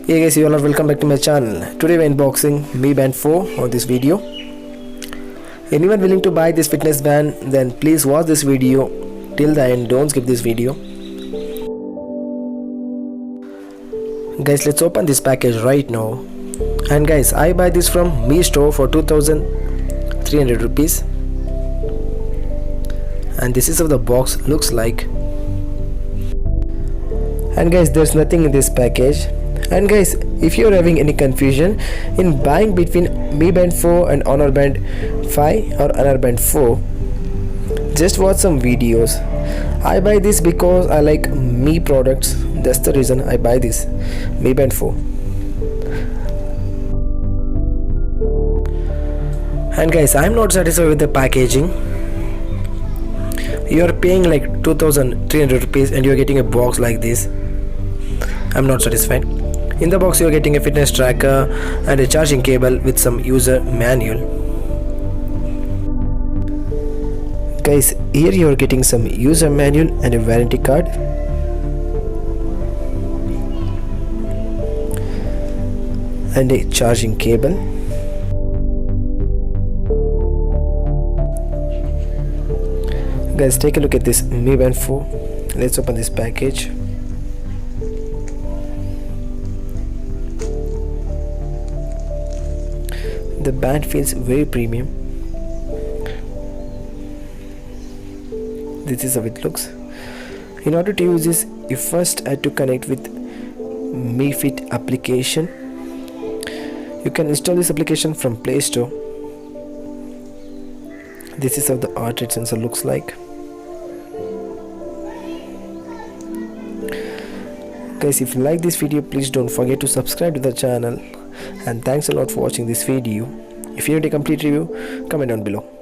Hey guys, you all are welcome back to my channel. Today we're unboxing Mi Band 4 on this video. Anyone willing to buy this fitness band, then please watch this video till the end. Don't skip this video. Guys, let's open this package right now. And guys, I buy this from Mi store for 2300 rupees. And this is how the box looks like. And guys, there's nothing in this package. And guys, if you're having any confusion in buying between Mi Band 4 and Honor Band 5 or Honor Band 4, just watch some videos. I buy this because I like Mi products. That's the reason I buy this Mi Band 4. And guys, I'm not satisfied with the packaging. You are paying like 2300 rupees and you're getting a box like this. I'm not satisfied. In the box you are getting a fitness tracker and a charging cable with some user manual. Guys, here you are getting some user manual and a warranty card. And a charging cable. Guys, take a look at this Mi Band 4. Let's open this package. The band feels very premium. This is how it looks. In order to use this, you first had to connect with Mi Fit application. You can install this application from Play Store. This is how the heart rate sensor looks like. Guys, if you like this video, please don't forget to subscribe to the channel. And thanks a lot for watching this video. If you need a complete review, comment down below.